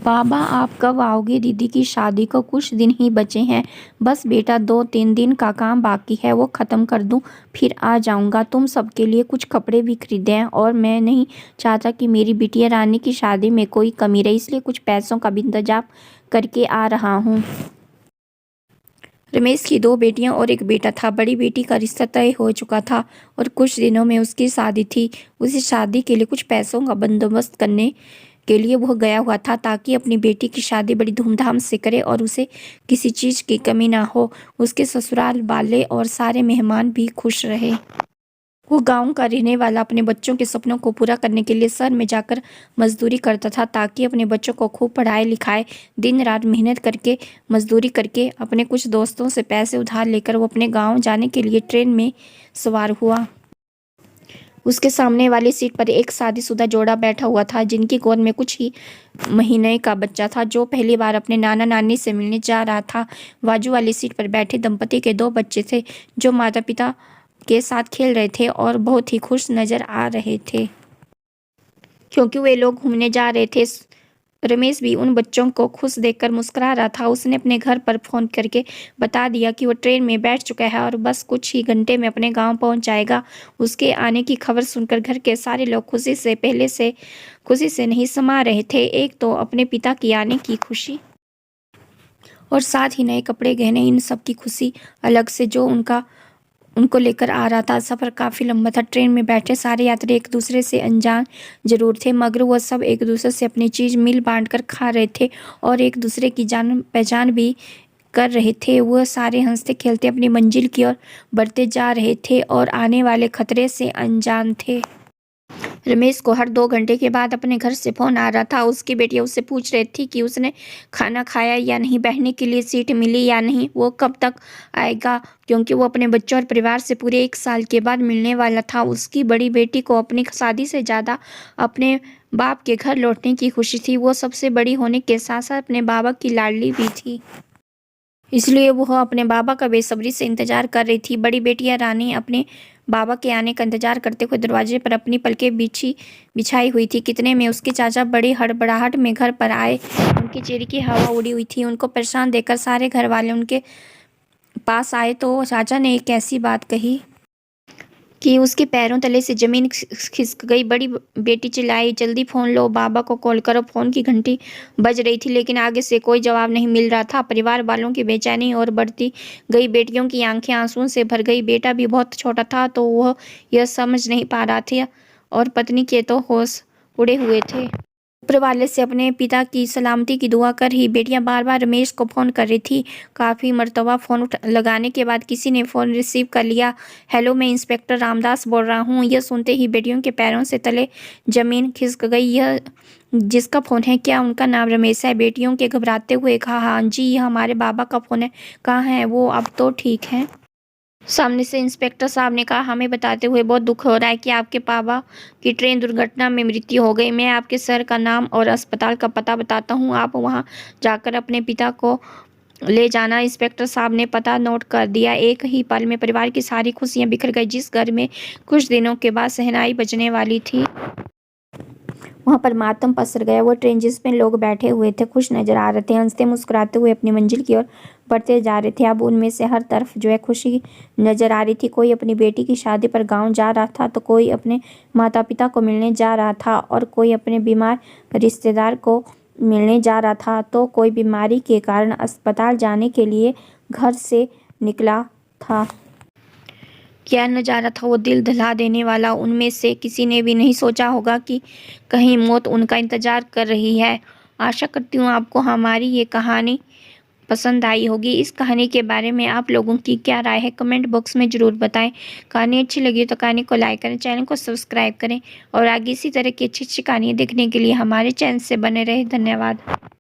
बाबा आप कब आओगे? दीदी की शादी को कुछ दिन ही बचे हैं। बस बेटा 2-3 दिन का काम बाकी है, वो ख़त्म कर दूँ फिर आ जाऊँगा। तुम सबके लिए कुछ कपड़े भी खरीदे हैं और मैं नहीं चाहता कि मेरी बिटिया रानी की शादी में कोई कमी रहे, इसलिए कुछ पैसों का भी इंतजाम करके आ रहा हूँ। रमेश की 2 बेटियां और 1 बेटा था। बड़ी बेटी का रिश्ता तय हो चुका था और कुछ दिनों में उसकी शादी थी। उसी शादी के लिए कुछ पैसों का बंदोबस्त करने के लिए वह गया हुआ था ताकि अपनी बेटी की शादी बड़ी धूमधाम से करे और उसे किसी चीज़ की कमी ना हो। उसके ससुराल वाले और सारे मेहमान भी खुश रहे। वो गांव का रहने वाला अपने बच्चों के सपनों को पूरा करने के लिए शहर में जाकर मजदूरी करता था ताकि अपने बच्चों को खूब पढ़ाए लिखाए। दिन रात मेहनत करके मजदूरी करके अपने कुछ दोस्तों से पैसे उधार लेकर वो अपने गांव जाने के लिए ट्रेन में सवार हुआ। उसके सामने वाली सीट पर एक शादीशुदा जोड़ा बैठा हुआ था जिनकी गोद में कुछ ही महीने का बच्चा था जो पहली बार अपने नाना नानी से मिलने जा रहा था। बाजू वाली सीट पर बैठे दंपति के 2 बच्चे थे जो माता पिता के साथ खेल रहे थे और बहुत ही खुश नजर आ रहे थे क्योंकि वे लोग घूमने जा रहे थे। रमेश भी उन बच्चों को खुश देखकर मुस्कुरा रहा था। उसने अपने घर पर फोन करके बता दिया कि वो ट्रेन में बैठ चुका है और बस कुछ ही घंटे में अपने गांव पहुंच जाएगा। उसके आने की खबर सुनकर घर के सारे लोग खुशी से नहीं समा रहे थे। एक तो अपने पिता की आने की खुशी और साथ ही नए कपड़े गहने, इन सब की खुशी अलग से जो उनको लेकर आ रहा था। सफ़र काफ़ी लंबा था। ट्रेन में बैठे सारे यात्री एक दूसरे से अनजान जरूर थे मगर वह सब एक दूसरे से अपनी चीज़ मिल बांट कर खा रहे थे और एक दूसरे की जान पहचान भी कर रहे थे। वह सारे हंसते खेलते अपनी मंजिल की ओर बढ़ते जा रहे थे और आने वाले खतरे से अनजान थे। रमेश को हर 2 घंटे के बाद अपने घर से फोन आ रहा था। उसकी बेटियां उससे पूछ रही थी कि उसने खाना खाया या नहीं, बैठने के लिए सीट मिली या नहीं, वो कब तक आएगा क्योंकि वो अपने बच्चों और परिवार से पूरे 1 साल के बाद मिलने वाला था। उसकी बड़ी बेटी को अपनी शादी से ज़्यादा अपने बाप के घर लौटने की खुशी थी। वो सबसे बड़ी होने के साथ साथ अपने बाबा की लाडली भी थी, इसलिए वह अपने बाबा का बेसब्री से इंतजार कर रही थी। बड़ी बेटियां रानी अपने बाबा के आने का इंतजार करते हुए दरवाजे पर अपनी पलकें बिछाई हुई थी। कितने में उसके चाचा बड़ी हड़बड़ाहट में घर पर आए। उनके चेहरे की हवा उड़ी हुई थी। उनको परेशान देखकर सारे घर वाले उनके पास आए तो चाचा ने एक ऐसी बात कही कि उसके पैरों तले से जमीन खिसक गई। बड़ी बेटी चिल्लाई, जल्दी फ़ोन लो, बाबा को कॉल करो। फ़ोन की घंटी बज रही थी लेकिन आगे से कोई जवाब नहीं मिल रहा था। परिवार वालों की बेचैनी और बढ़ती गई। बेटियों की आंखें आंसुओं से भर गई। बेटा भी बहुत छोटा था तो वह यह समझ नहीं पा रहा था और पत्नी के तो होश उड़े हुए थे। ऊपर वाले से अपने पिता की सलामती की दुआ कर ही बेटियां बार बार रमेश को फ़ोन कर रही थी। काफ़ी मरतबा फ़ोन लगाने के बाद किसी ने फ़ोन रिसीव कर लिया। हेलो, मैं इंस्पेक्टर रामदास बोल रहा हूँ। यह सुनते ही बेटियों के पैरों से तले ज़मीन खिसक गई। यह जिसका फ़ोन है, क्या उनका नाम रमेश है? बेटियों के घबराते हुए कहा, हाँ जी, यह हमारे बाबा का फ़ोन है। कहाँ है वो? अब तो ठीक है। सामने से इंस्पेक्टर साहब ने कहा, हमें बताते हुए बहुत दुख हो रहा है कि आपके पापा की ट्रेन दुर्घटना में मृत्यु हो गई। मैं आपके शहर का नाम और अस्पताल का पता बताता हूँ, आप वहाँ जाकर अपने पिता को ले जाना। इंस्पेक्टर साहब ने पता नोट कर दिया। एक ही पल में परिवार की सारी खुशियाँ बिखर गई। जिस घर में कुछ दिनों के बाद शहनाई बजने वाली थी वहाँ पर मातम पसर गया। वो ट्रेन जिसमें लोग बैठे हुए थे खुश नजर आ रहे थे, हंसते मुस्कुराते हुए अपनी मंजिल की ओर बढ़ते जा रहे थे। अब उनमें से हर तरफ जो है खुशी नजर आ रही थी। कोई अपनी बेटी की शादी पर गांव जा रहा था तो कोई अपने माता पिता को मिलने जा रहा था और कोई अपने बीमार रिश्तेदार को मिलने जा रहा था तो कोई बीमारी के कारण अस्पताल जाने के लिए घर से निकला था। क्या नज़ारा था वो, दिल दहला देने वाला। उनमें से किसी ने भी नहीं सोचा होगा कि कहीं मौत उनका इंतजार कर रही है। आशा करती हूँ आपको हमारी ये कहानी पसंद आई होगी। इस कहानी के बारे में आप लोगों की क्या राय है कमेंट बॉक्स में ज़रूर बताएं। कहानी अच्छी लगी तो कहानी को लाइक करें, चैनल को सब्सक्राइब करें और आगे इसी तरह की अच्छी अच्छी कहानियाँ देखने के लिए हमारे चैनल से बने रहे। धन्यवाद।